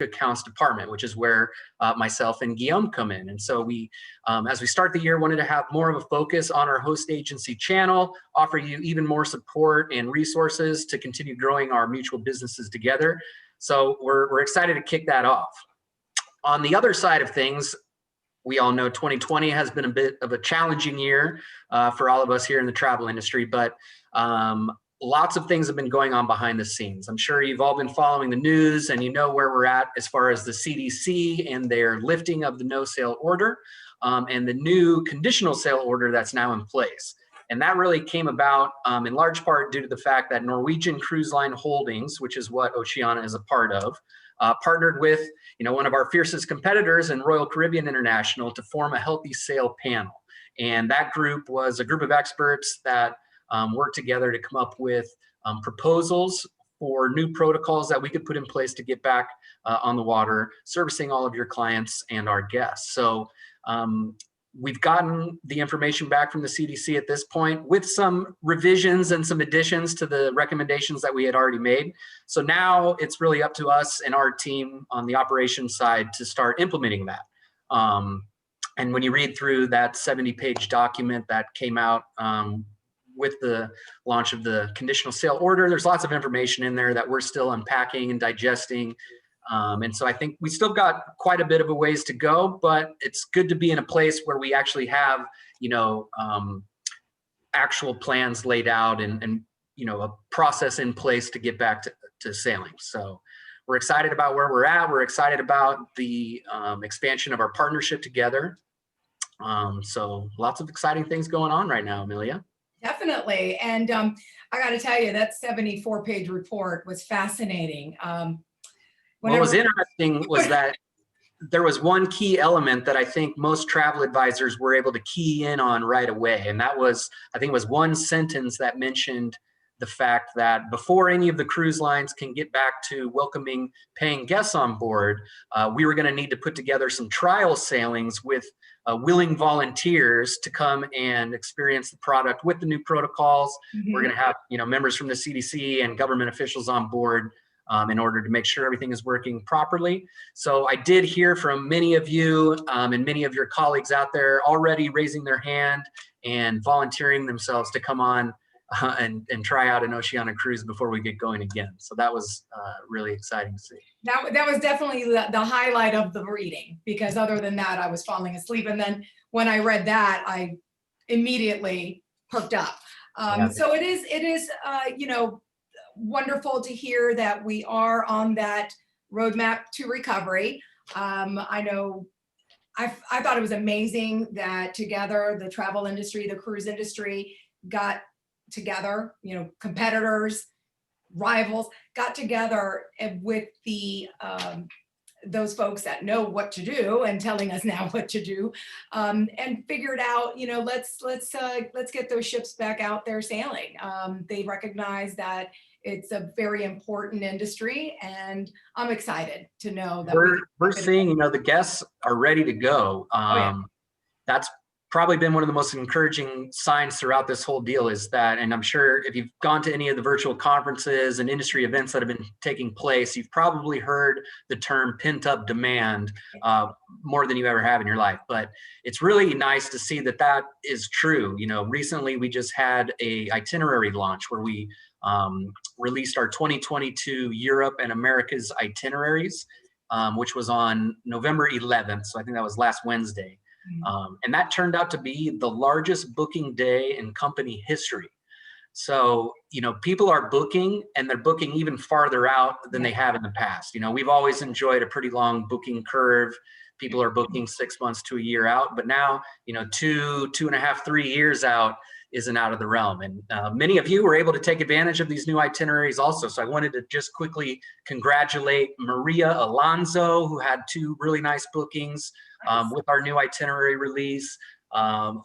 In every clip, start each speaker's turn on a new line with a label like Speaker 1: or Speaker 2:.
Speaker 1: accounts department, which is where myself and Guillaume come in. And so we, as we start the year, wanted to have more of a focus on our host agency channel, offer you even more support and resources to continue growing our mutual businesses together. So we're excited to kick that off. On the other side of things, we all know 2020 has been a bit of a challenging year for all of us here in the travel industry, but lots of things have been going on behind the scenes. I'm sure you've all been following the news and you know where we're at as far as the CDC and their lifting of the no sale order and the new conditional sale order that's now in place. And that really came about in large part due to the fact that Norwegian Cruise Line Holdings, which is what Oceania is a part of, partnered with one of our fiercest competitors in Royal Caribbean International to form a healthy sail panel. And that group was a group of experts that work together to come up with proposals for new protocols that we could put in place to get back on the water, servicing all of your clients and our guests. So we've gotten the information back from the CDC at this point with some revisions and some additions to the recommendations that we had already made. So now it's really up to us and our team on the operations side to start implementing that. And when you read through that 70-page document that came out with the launch of the conditional sale order, there's lots of information in there that we're still unpacking and digesting. And so I think we still got quite a bit of a ways to go, but it's good to be in a place where we actually have, actual plans laid out and a process in place to get back to sailing. So we're excited about where we're at. We're excited about the expansion of our partnership together. So lots of exciting things going on right now, Amelia.
Speaker 2: Definitely. And I got to tell you, that 74-page report was fascinating.
Speaker 1: What was interesting was that there was one key element that I think most travel advisors were able to key in on right away. And that was, I think it was one sentence that mentioned the fact that before any of the cruise lines can get back to welcoming paying guests on board, we were going to need to put together some trial sailings with willing volunteers to come and experience the product with the new protocols. Mm-hmm. We're going to have members from the CDC and government officials on board in order to make sure everything is working properly. So I did hear from many of you and many of your colleagues out there already raising their hand and volunteering themselves to come on and try out an Oceania cruise before we get going again. So that was really exciting to see.
Speaker 2: That was definitely the highlight of the reading, because other than that, I was falling asleep. And then when I read that, I immediately perked up. So it is wonderful to hear that we are on that roadmap to recovery. I know I thought it was amazing that together the travel industry, the cruise industry got together, competitors, rivals got together with the those folks that know what to do and telling us now what to do, and figured out, let's get those ships back out there sailing. They recognize that it's a very important industry, and I'm excited to know that
Speaker 1: we're seeing, the guests are ready to go. That's probably been one of the most encouraging signs throughout this whole deal is that, and I'm sure if you've gone to any of the virtual conferences and industry events that have been taking place, you've probably heard the term pent-up demand more than you ever have in your life. But it's really nice to see that that is true. Recently we just had a itinerary launch where we released our 2022 Europe and Americas itineraries, which was on November 11th. So I think that was last Wednesday. And that turned out to be the largest booking day in company history. So, people are booking, and they're booking even farther out than they have in the past. We've always enjoyed a pretty long booking curve. People are booking 6 months to a year out, but now, 2.5, 3 years out isn't out of the realm. And many of you were able to take advantage of these new itineraries also. So I wanted to just quickly congratulate Maria Alonso, who had 2 really nice bookings with our new itinerary release.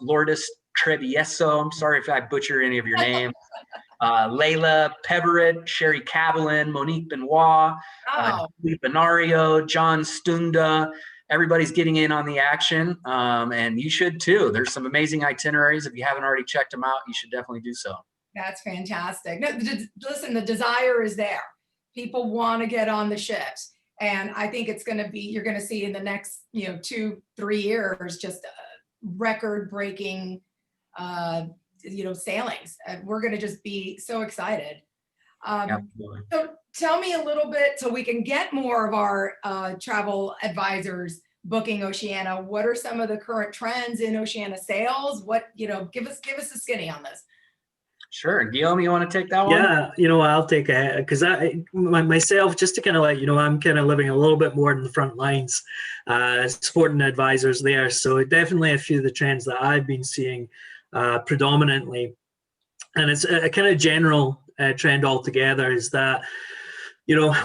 Speaker 1: Lourdes Trevieso, I'm sorry if I butcher any of your names. Layla Peverett, Sherry Cavalin, Monique Benoit, Lee Benario, John Stunda. Everybody's getting in on the action, and you should too. There's some amazing itineraries. If you haven't already checked them out, you should definitely do so.
Speaker 2: That's fantastic. No, listen, the desire is there. People want to get on the ships. And I think it's going to be, you're going to see in the next, 2-3 years, just record breaking, sailings. We're going to just be so excited.
Speaker 1: Absolutely.
Speaker 2: So tell me a little bit, so we can get more of our travel advisors booking Oceania. What are some of the current trends in Oceania sales? Give us a skinny on this.
Speaker 1: Sure. Guillaume, you want to take that one?
Speaker 3: Yeah, I'll take it because myself, just to kind of I'm kind of living a little bit more in the front lines, supporting advisors there. So definitely a few of the trends that I've been seeing predominantly, and it's a kind of general trend altogether, is that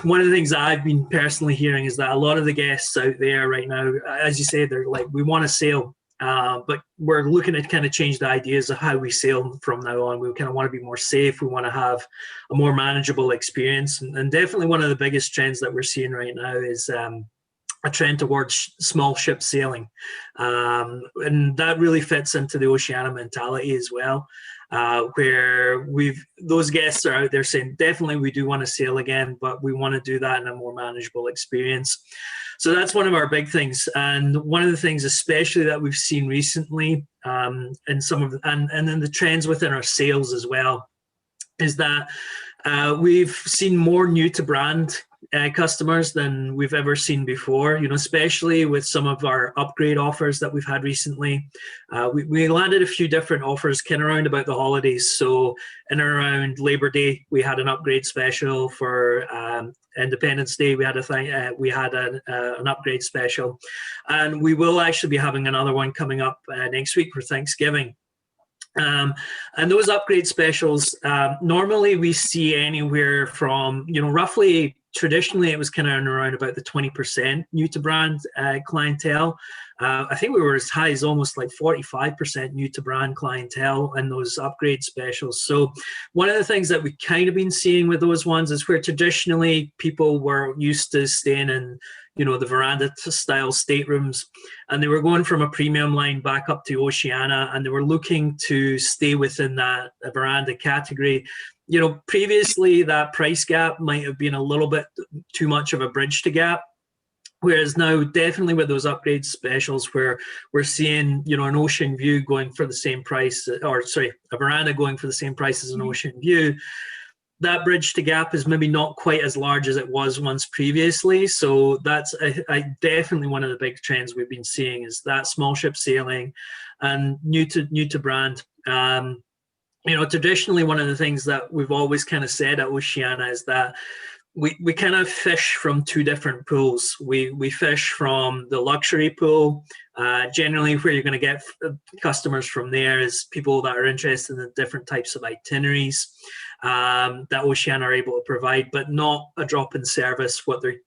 Speaker 3: one of the things I've been personally hearing is that a lot of the guests out there right now, as you say, they're like, we want to sail. But we're looking to kind of change the ideas of how we sail from now on. We kind of want to be more safe. We want to have a more manageable experience. And definitely one of the biggest trends that we're seeing right now is a trend towards small ship sailing. And that really fits into the Oceania mentality as well, where those guests are out there saying, definitely we do want to sail again, but we want to do that in a more manageable experience. So that's one of our big things, and one of the things especially that we've seen recently, and then the trends within our sales as well, is that we've seen more new to brand customers than we've ever seen before, especially with some of our upgrade offers that we've had recently. We landed a few different offers kind of around about the holidays. So in and around Labor Day, we had an upgrade special. For Independence Day, we had an upgrade special, and we will actually be having another one coming up next week for Thanksgiving. And those upgrade specials, normally we see anywhere from, roughly, traditionally it was kind of around about the 20% new to brand clientele. I think we were as high as almost like 45% new to brand clientele in those upgrade specials. So one of the things that we've kind of been seeing with those ones is where traditionally people were used to staying in, the veranda style staterooms, and they were going from a premium line back up to Oceania, and they were looking to stay within that veranda category. Previously that price gap might have been a little bit too much of a bridge to gap. Whereas now, definitely with those upgrade specials, where we're seeing, an ocean view going for the same price, a veranda going for the same price as an ocean view, that bridge to gap is maybe not quite as large as it was once previously. So that's definitely one of the big trends we've been seeing, is that small ship sailing and new to brand. Traditionally, one of the things that we've always kind of said at Oceania is that we kind of fish from two different pools. We fish from the luxury pool. Generally, where you're going to get customers from there is people that are interested in the different types of itineraries that Oceania are able to provide, but not a drop-in service, what they're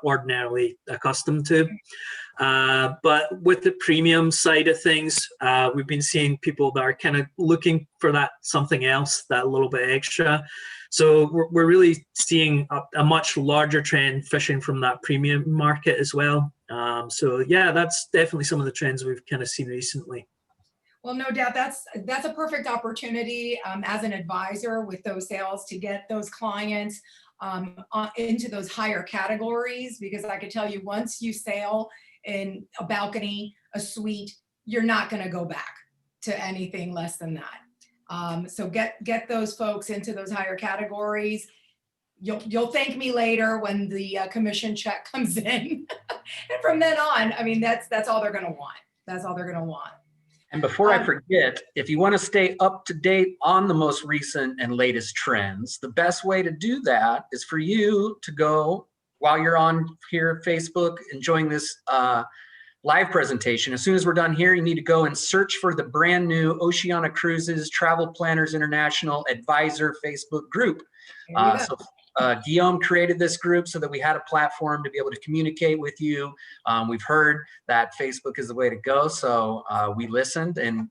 Speaker 3: ordinarily accustomed to. But with the premium side of things, we've been seeing people that are kind of looking for that something else, that little bit extra. So we're really seeing a much larger trend fishing from that premium market as well. So yeah, that's definitely some of the trends we've kind of seen recently.
Speaker 2: Well, no doubt that's a perfect opportunity as an advisor with those sales to get those clients into those higher categories, because I could tell you, once you sail in a balcony, a suite, you're not going to go back to anything less than that. So get those folks into those higher categories. You'll thank me later when the commission check comes in. And from then on, I mean, that's all they're going to want. That's all they're going to want.
Speaker 1: And before I forget, if you want to stay up to date on the most recent and latest trends, the best way to do that is for you to go, while you're on here, Facebook, enjoying this live presentation. As soon as we're done here, you need to go and search for the brand new Oceania Cruises Travel Planners International Advisor Facebook group. Guillaume created this group so that we had a platform to be able to communicate with you. We've heard that Facebook is the way to go, so we listened, and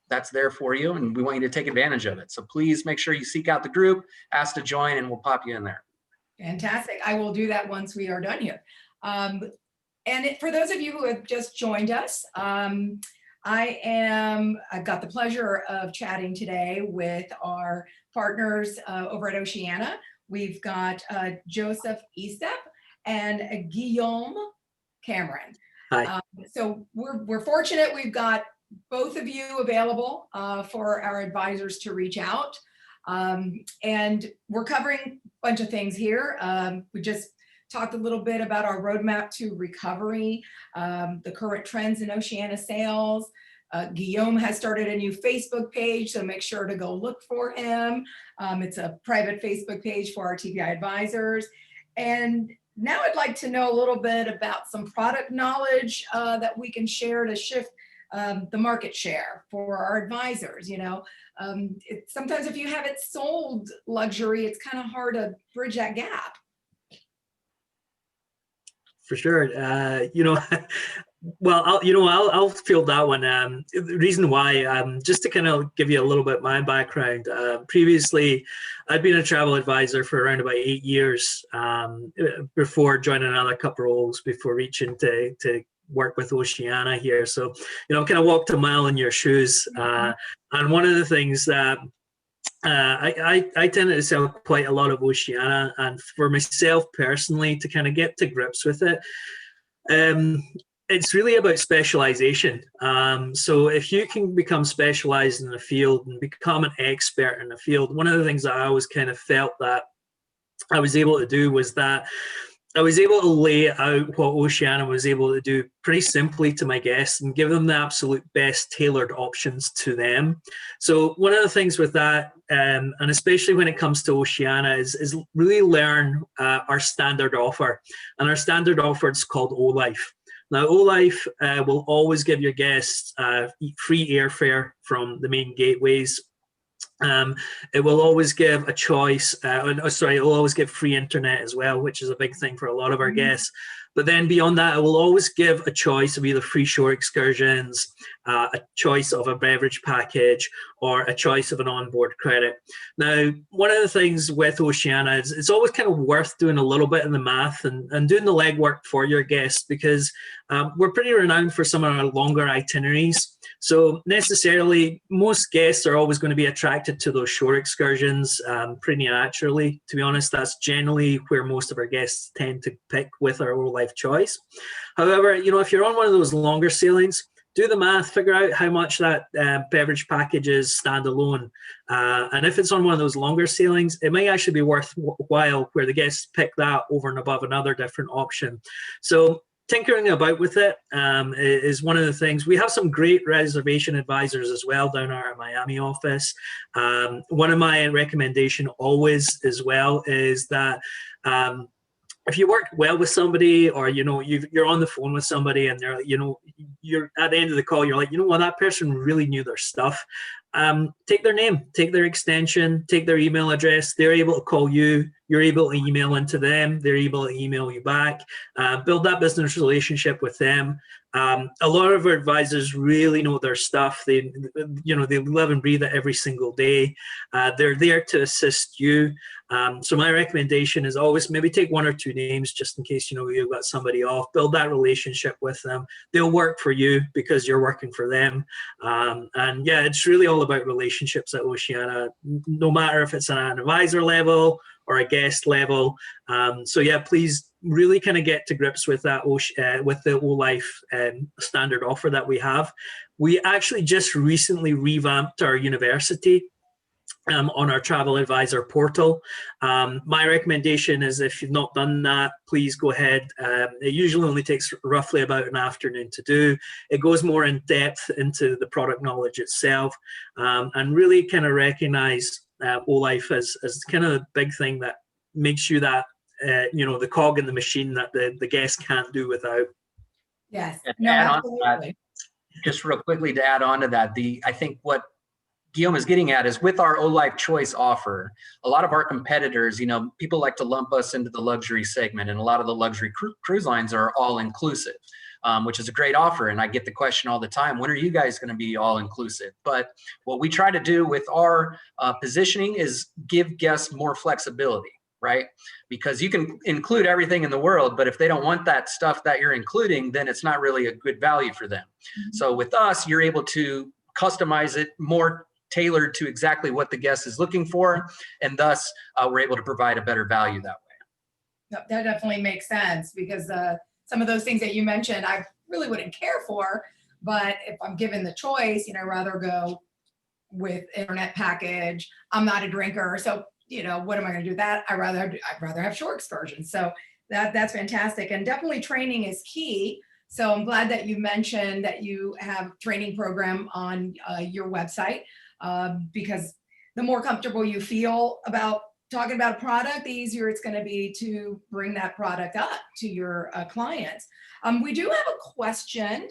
Speaker 1: that's there for you, and we want you to take advantage of it. So please make sure you seek out the group, ask to join, and we'll pop you in there.
Speaker 2: Fantastic. I will do that once we are done here. And for those of you who have just joined us, I've got the pleasure of chatting today with our partners over at Oceania. We've got Joseph Estep and Guillaume Cameron.
Speaker 3: Hi.
Speaker 2: So we're fortunate we've got both of you available for our advisors to reach out. And we're covering a bunch of things here. We just talked a little bit about our roadmap to recovery, the current trends in Oceania sales. Guillaume has started a new Facebook page, so make sure to go look for him. It's a private Facebook page for our TPI advisors. And now I'd like to know a little bit about some product knowledge that we can share to shift the market share for our advisors. You know, sometimes if you haven't sold luxury, it's kind of hard to bridge that gap.
Speaker 3: For sure. You know, well, I'll field that one. The reason why, just to kind of give you a little bit of my background. Previously, I'd been a travel advisor for around about 8 years before joining another couple roles before reaching to work with Oceania here. So, you know, kind of walked a mile in your shoes. And one of the things that I tended to sell quite a lot of Oceania, and for myself personally, to kind of get to grips with it, it's really about specialization. So if you can become specialized in the field and become an expert in the field, one of the things that I always kind of felt that I was able to do was that I was able to lay out what Oceania was able to do pretty simply to my guests and give them the absolute best tailored options to them. So one of the things with that, and especially when it comes to Oceania, is really learn our standard offer. And our standard offer is called O-Life. Now, O-Life will always give your guests free airfare from the main gateways. It will always give a choice, it will always give free internet as well, which is a big thing for a lot of our guests. But then beyond that, it will always give a choice of either free shore excursions, a choice of a beverage package, or a choice of an onboard credit. Now, one of the things with Oceania is it's always kind of worth doing a little bit of the math and doing the legwork for your guests, because we're pretty renowned for some of our longer itineraries. So necessarily, most guests are always going to be attracted to those shore excursions pretty naturally. To be honest, that's generally where most of our guests tend to pick with our O-Life choice. However, you know, if you're on one of those longer sailings, do the math, figure out how much that beverage package is standalone. And if it's on one of those longer sailings, it might actually be worthwhile where the guests pick that over and above another different option. So tinkering about with it is one of the things. We have some great reservation advisors as well down at our Miami office. One of my recommendation always as well is that if you work well with somebody, or you know you're on the phone with somebody and they're, you know, you're at the end of the call, you're like, you know what, that person really knew their stuff. Take their name, take their extension, take their email address. They're able to call you. You're able to email into them. They're able to email you back. Build that business relationship with them. A lot of our advisors really know their stuff. They live and breathe it every single day. They're there to assist you. So my recommendation is always maybe take one or two names just in case, you know, you've got somebody off. Build that relationship with them. They'll work for you because you're working for them. And yeah, it's really all about relationships at Oceania, no matter if it's at an advisor level or a guest level. So yeah, please really kind of get to grips with that with the O-Life standard offer that we have. We actually just recently revamped our university on our travel advisor portal. My recommendation is, if you've not done that, please go ahead. It usually only takes roughly about an afternoon to do. It goes more in depth into the product knowledge itself, and really kind of recognize O-Life as kind of the big thing that makes you that, you know, the cog in the machine that the guest can't do without.
Speaker 2: Yes,
Speaker 1: And
Speaker 2: no,
Speaker 1: add on to
Speaker 2: absolutely.
Speaker 1: that, just real quickly to add on to that, I think what Guillaume is getting at is with our O-Life choice offer, a lot of our competitors, you know, people like to lump us into the luxury segment, and a lot of the luxury cruise lines are all inclusive, which is a great offer. And I get the question all the time, when are you guys going to be all inclusive? But what we try to do with our positioning is give guests more flexibility, right? Because you can include everything in the world, but if they don't want that stuff that you're including, then it's not really a good value for them. So with us, you're able to customize it more tailored to exactly what the guest is looking for, and thus we're able to provide a better value that way.
Speaker 2: no, that definitely makes sense because some of those things that you mentioned, I really wouldn't care for, but if I'm given the choice, I'd rather go with internet package. I'm not a drinker, so what am I going to do with that? I'd rather have shore excursions. So that's fantastic, and definitely training is key. So I'm glad that you mentioned that you have training program on your website because the more comfortable you feel about talking about a product, the easier it's going to be to bring that product up to your clients. We do have a question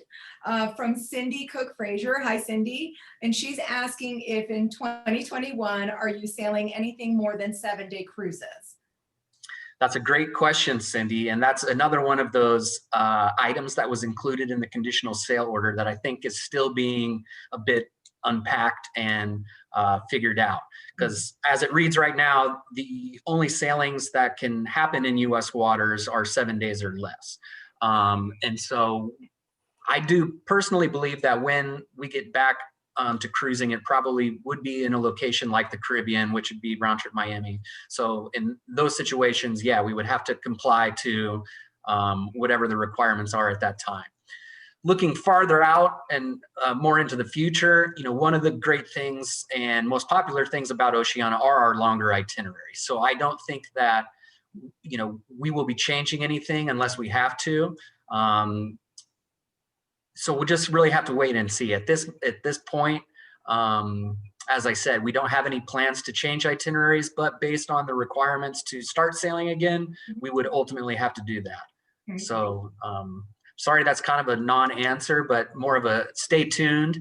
Speaker 2: from Cindy Cook Frazier. Hi, Cindy. And she's asking if in 2021, are you sailing anything more than 7-day cruises?
Speaker 1: That's a great question, Cindy. And that's another one of those items that was included in the conditional sale order that I think is still being a bit unpacked and figured out. Because as it reads right now, the only sailings that can happen in U.S. waters are 7 days or less. And so I do personally believe that when we get back to cruising, it probably would be in a location like the Caribbean, which would be round trip Miami. So in those situations, yeah, we would have to comply to whatever the requirements are at that time. Looking farther out and more into the future, one of the great things and most popular things about Oceania are our longer itineraries. So I don't think that, we will be changing anything unless we have to. So we'll just really have to wait and see. At this point, as I said, we don't have any plans to change itineraries, but based on the requirements to start sailing again, we would ultimately have to do that.
Speaker 2: Okay.
Speaker 1: So sorry, that's kind of a non-answer, but more of a stay tuned.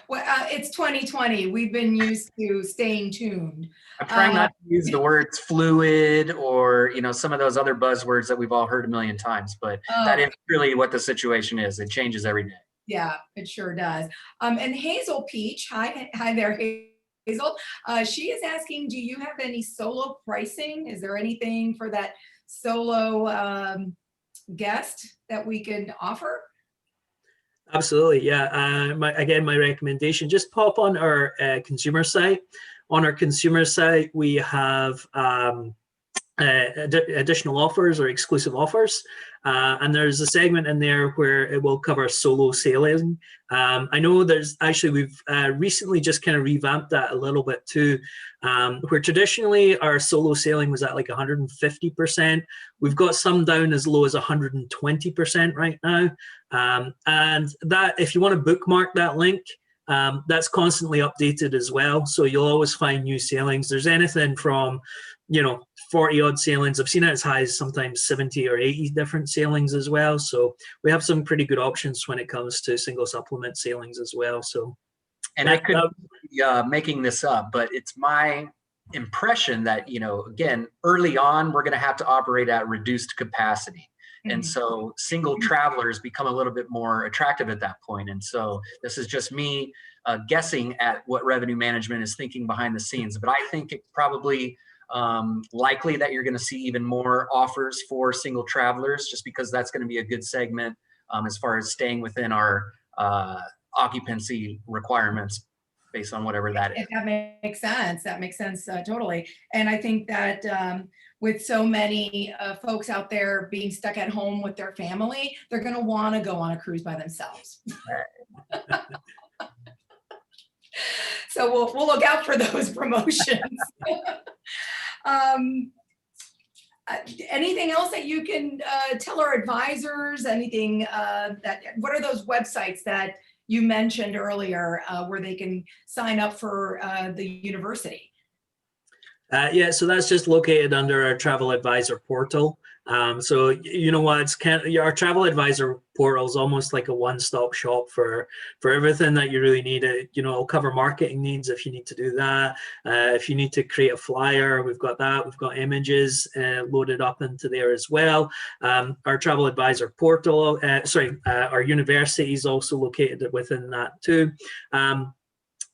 Speaker 2: Well, it's 2020. We've been used to staying tuned.
Speaker 1: I'm trying not to use the words fluid or, some of those other buzzwords that we've all heard a million times, but that is really what the situation is. It changes every day.
Speaker 2: Yeah, it sure does. And Hazel Peach, hi there, Hazel. She is asking, do you have any solo pricing? Is there anything for that solo guest that we can offer?
Speaker 3: Absolutely, yeah. My recommendation, just pop on our consumer site. On our consumer site, we have additional offers or exclusive offers. And there's a segment in there where it will cover solo sailing. I know we've recently just kind of revamped that a little bit too, where traditionally our solo sailing was at like 150%. We've got some down as low as 120% right now. And that, if you want to bookmark that link, that's constantly updated as well. So you'll always find new sailings. There's anything from, 40 odd sailings. I've seen it as high as sometimes 70 or 80 different sailings as well. So we have some pretty good options when it comes to single supplement sailings as well. So,
Speaker 1: and I could be making this up, but it's my impression that, again, early on, we're going to have to operate at reduced capacity. And so single travelers become a little bit more attractive at that point. And so this is just me guessing at what revenue management is thinking behind the scenes. But I think it's probably likely that you're going to see even more offers for single travelers, just because that's going to be a good segment as far as staying within our occupancy requirements based on whatever that is.
Speaker 2: That makes sense. That makes sense totally. And I think that with so many folks out there being stuck at home with their family, they're going to want to go on a cruise by themselves. So we'll look out for those promotions. Anything else that you can tell our advisors? Anything what are those websites that you mentioned earlier where they can sign up for the university?
Speaker 3: Yeah, so that's just located under our travel advisor portal. So you know what, our travel advisor portal is almost like a one-stop shop for everything that you really need. It'll cover marketing needs if you need to do that. If you need to create a flyer, we've got that. We've got images loaded up into there as well. Our travel advisor portal, our university is also located within that too.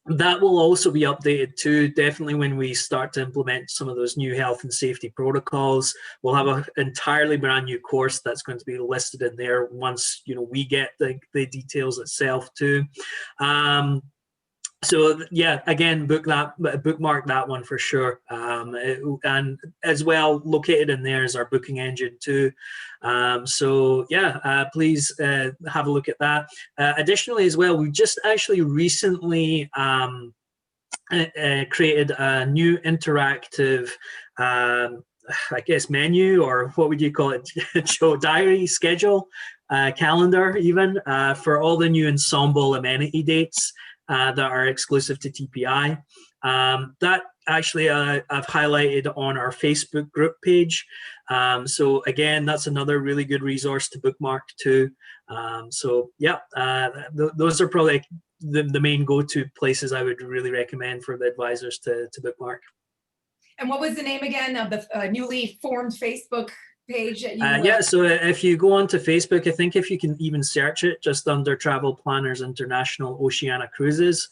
Speaker 3: That will also be updated too, definitely when we start to implement some of those new health and safety protocols. We'll have an entirely brand new course that's going to be listed in there once we get the details itself too. So yeah, again, bookmark that one for sure. And as well, located in there is our booking engine too. So yeah, please have a look at that. Additionally, as well, we just actually recently created a new interactive, I guess, menu, or what would you call it, Joe? Diary, schedule, calendar, even for all the new ensemble amenity dates that are exclusive to TPI. That actually I've highlighted on our Facebook group page. So again, that's another really good resource to bookmark too. So yeah, those are probably the main go-to places I would really recommend for the advisors to bookmark.
Speaker 2: And what was the name again of the newly formed Facebook page that you?
Speaker 3: Yeah, so if you go onto Facebook, I think if you can even search it just under Travel Planners International Oceania Cruises,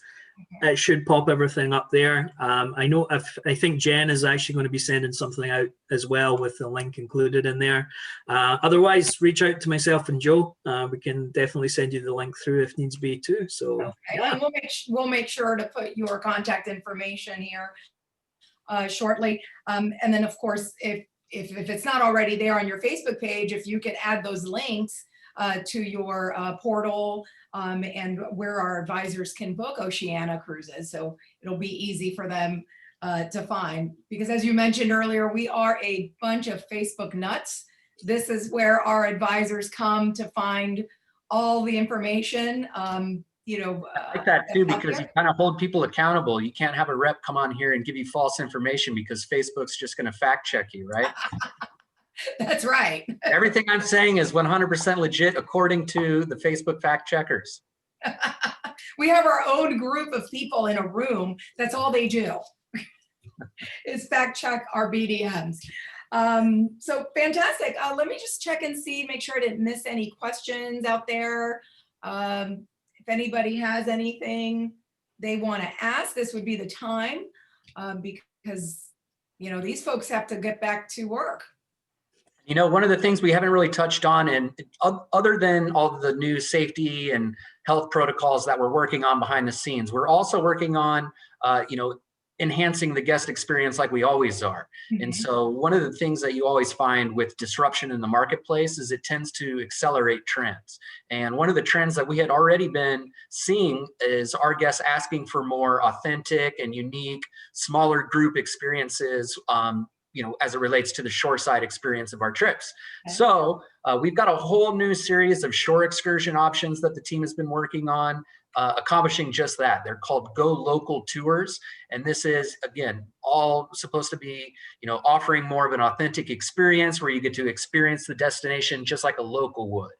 Speaker 3: it should pop everything up there. I think Jen is actually going to be sending something out as well with the link included in there. Otherwise, reach out to myself and Joe. We can definitely send you the link through if needs be too. So
Speaker 2: okay.
Speaker 3: Yeah.
Speaker 2: And we'll make sure to put your contact information here shortly. And then of course, if it's not already there on your Facebook page, if you could add those links to your portal and where our advisors can book Oceania Cruises. So it'll be easy for them to find, because as you mentioned earlier, we are a bunch of Facebook nuts. This is where our advisors come to find all the information.
Speaker 1: I like that too, because you kind of hold people accountable. You can't have a rep come on here and give you false information because Facebook's just going to fact check you, right?
Speaker 2: That's right.
Speaker 1: Everything I'm saying is 100% legit according to the Facebook fact checkers.
Speaker 2: We have our own group of people in a room. That's all they do is fact check our BDMs. So fantastic. Let me just check and see, make sure I didn't miss any questions out there. If anybody has anything they want to ask, this would be the time, because these folks have to get back to work.
Speaker 1: One of the things we haven't really touched on, and other than all of the new safety and health protocols that we're working on behind the scenes, we're also working on, enhancing the guest experience like we always are. Mm-hmm. And so one of the things that you always find with disruption in the marketplace is it tends to accelerate trends. And one of the trends that we had already been seeing is our guests asking for more authentic and unique, smaller group experiences, as it relates to the shoreside experience of our trips. Okay. So we've got a whole new series of shore excursion options that the team has been working on, accomplishing just that. They're called Go Local Tours. And this is, again, all supposed to be, offering more of an authentic experience where you get to experience the destination just like a local would.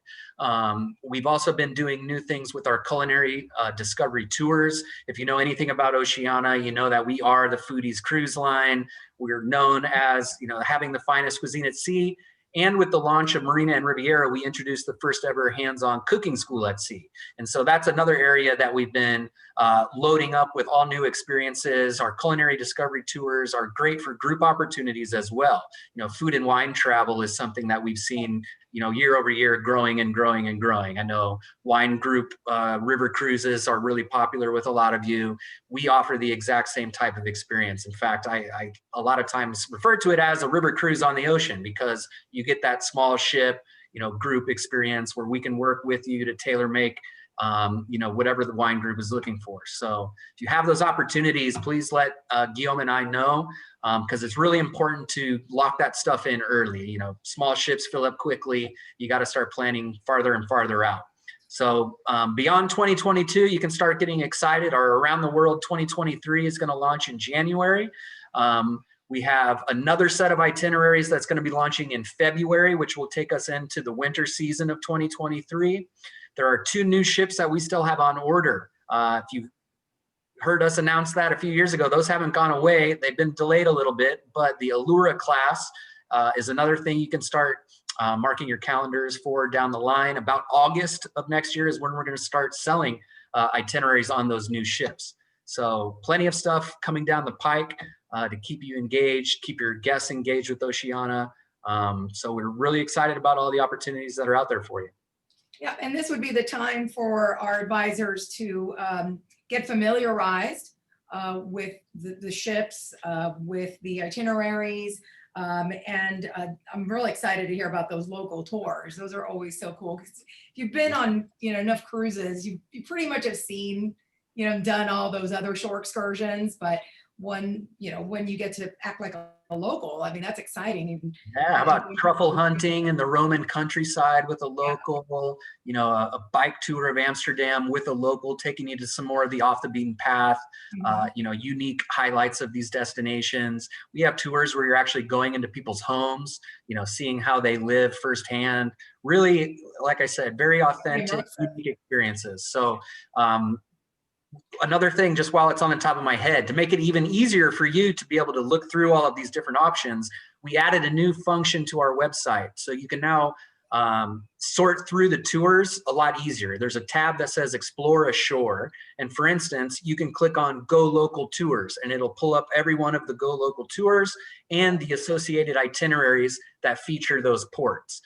Speaker 1: We've also been doing new things with our culinary discovery tours. If you know anything about Oceania, you know that we are the Foodies cruise line. We're known as, having the finest cuisine at sea. And with the launch of Marina and Riviera, we introduced the first ever hands-on cooking school at sea. And so that's another area that we've been loading up with all new experiences. Our culinary discovery tours are great for group opportunities as well. Food and wine travel is something that we've seen, year over year, growing and growing and growing. I know wine group river cruises are really popular with a lot of you. We offer the exact same type of experience. In fact, I a lot of times refer to it as a river cruise on the ocean, because you get that small ship, group experience where we can work with you to tailor make, whatever the wine group is looking for. So if you have those opportunities, please let Guillaume and I know, because it's really important to lock that stuff in early. Small ships fill up quickly. You got to start planning farther and farther out. So beyond 2022, you can start getting excited. Our Around the World 2023 is going to launch in January. We have another set of itineraries that's going to be launching in February, which will take us into the winter season of 2023. There are 2 new ships that we still have on order. If you heard us announce that a few years ago, those haven't gone away. They've been delayed a little bit, but the Allura class is another thing you can start marking your calendars for down the line. About August of next year is when we're going to start selling itineraries on those new ships. So plenty of stuff coming down the pike to keep you engaged, keep your guests engaged with Oceania. So we're really excited about all the opportunities that are out there for you.
Speaker 2: Yeah, and this would be the time for our advisors to get familiarized with the ships, with the itineraries. And I'm really excited to hear about those local tours. Those are always so cool. 'Cause if you've been on, enough cruises, you pretty much have seen, done all those other shore excursions. But when you get to act like a local, I mean, that's exciting.
Speaker 1: Yeah, how about truffle hunting in the Roman countryside with a
Speaker 2: Yeah.
Speaker 1: local, a bike tour of Amsterdam with a local, taking you to some more of the off the beaten path, unique highlights of these destinations. We have tours where you're actually going into people's homes, seeing how they live firsthand. Really, like I said, very authentic, unique experiences. So, another thing, just while it's on the top of my head, to make it even easier for you to be able to look through all of these different options, we added a new function to our website. So you can now sort through the tours a lot easier. There's a tab that says Explore a Shore. And for instance, you can click on Go Local Tours, and it'll pull up every one of the Go Local Tours and the associated itineraries that feature those ports.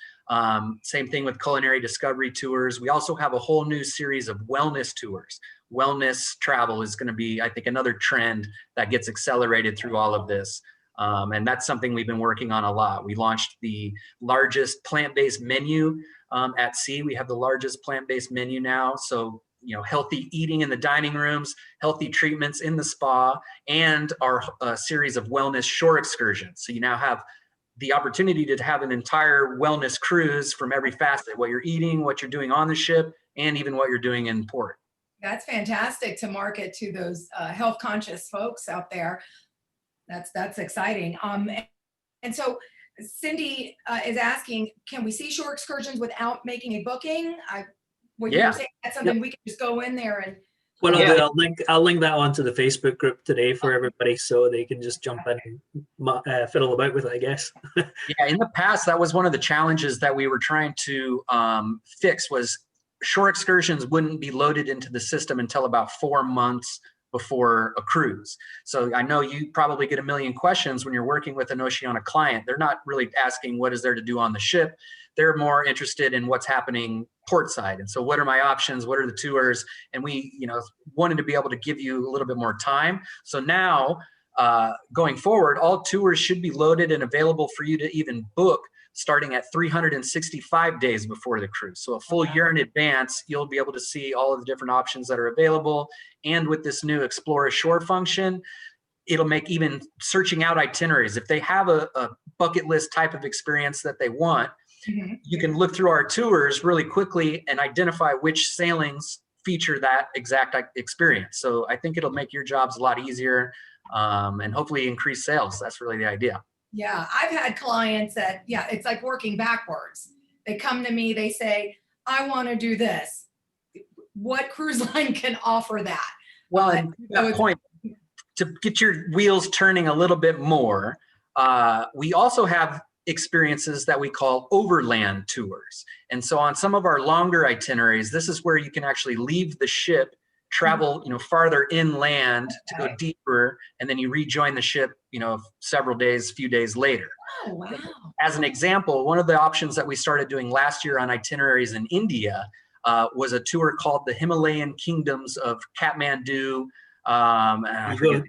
Speaker 1: Same thing with culinary discovery tours. We also have a whole new series of wellness tours. Wellness travel is going to be, I think, another trend that gets accelerated through all of this. And that's something we've been working on a lot. We launched the largest plant-based menu at sea. We have the largest plant-based menu now. So, healthy eating in the dining rooms, healthy treatments in the spa, and our series of wellness shore excursions. So you now have the opportunity to have an entire wellness cruise from every facet, what you're eating, what you're doing on the ship, and even what you're doing in port.
Speaker 2: That's fantastic to market to those health conscious folks out there. That's exciting. And so Cindy is asking, can we see shore excursions without making a booking? What you were saying, that's something we can just go in there and.
Speaker 3: What I'll do, I'll link that onto the Facebook group today for everybody, so they can just jump in and fiddle about with it, I guess.
Speaker 1: Yeah, in the past, that was one of the challenges that we were trying to fix, was shore excursions wouldn't be loaded into the system until about 4 months before a cruise. So I know you probably get a million questions when you're working with an Oceania client. They're not really asking what is there to do on the ship. They're more interested in what's happening portside. And so what are my options? What are the tours? And we, wanted to be able to give you a little bit more time. So now, going forward, all tours should be loaded and available for you to even book starting at 365 days before the cruise. So a full year in advance, you'll be able to see all of the different options that are available. And with this new Explore a Shore function, it'll make even searching out itineraries. If they have a bucket list type of experience that they want, you can look through our tours really quickly and identify which sailings feature that exact experience. So I think it'll make your jobs a lot easier and hopefully increase sales. That's really the idea.
Speaker 2: Yeah, I've had clients that, it's like working backwards. They come to me, they say, I want to do this. What cruise line can offer that?
Speaker 1: Well, and to that point, to get your wheels turning a little bit more, we also have experiences that we call overland tours. And so on some of our longer itineraries, this is where you can actually leave the ship, travel, farther inland to go deeper, and then you rejoin the ship, few days later.
Speaker 2: Oh, wow.
Speaker 1: As an example, one of the options that we started doing last year on itineraries in India was a tour called the Himalayan Kingdoms of Kathmandu.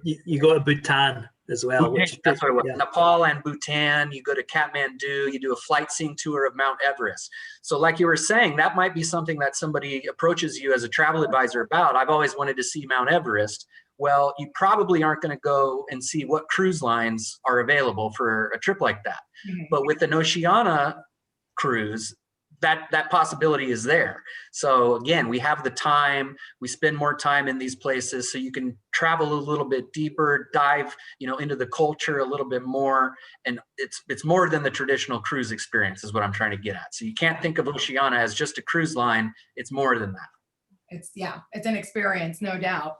Speaker 3: You go to Bhutan as well.
Speaker 1: That's what it was. Yeah. Nepal and Bhutan. You go to Kathmandu. You do a flight seeing tour of Mount Everest. So like you were saying, that might be something that somebody approaches you as a travel advisor about. I've always wanted to see Mount Everest. Well, you probably aren't going to go and see what cruise lines are available for a trip like that. But with an Oceania cruise, that possibility is there. So again, we have the time, we spend more time in these places, so you can travel a little bit deeper, dive, into the culture a little bit more. And it's more than the traditional cruise experience is what I'm trying to get at. So you can't think of Oceania as just a cruise line. It's more than that.
Speaker 2: It's an experience, no doubt.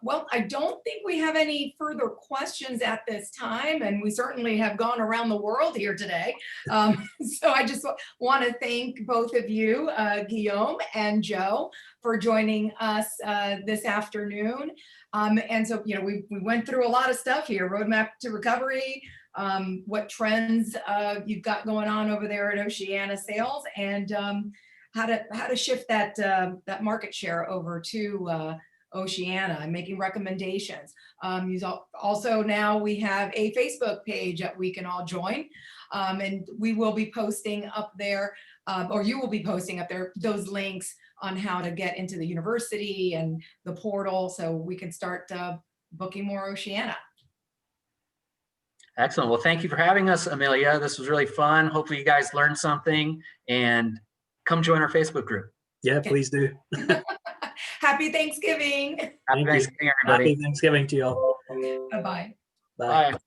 Speaker 2: Well, I don't think we have any further questions at this time, and we certainly have gone around the world here today. So I just want to thank both of you, Guillaume and Joe, for joining us this afternoon. And so, we went through a lot of stuff here, roadmap to recovery, what trends you've got going on over there at Oceania Sales, and how to shift that that market share over to Oceania and making recommendations. Also now we have a Facebook page that we can all join, and we will be posting up there, or you will be posting up there those links on how to get into the university and the portal, so we can start booking more Oceania.
Speaker 1: Excellent. Well, thank you for having us, Amelia. This was really fun. Hopefully you guys learned something, and come join our Facebook group.
Speaker 3: Yeah, please do.
Speaker 2: Happy Thanksgiving.
Speaker 1: Happy Thanksgiving, everybody.
Speaker 3: Happy Thanksgiving to you all.
Speaker 2: Bye-bye.
Speaker 3: Bye.
Speaker 1: Bye.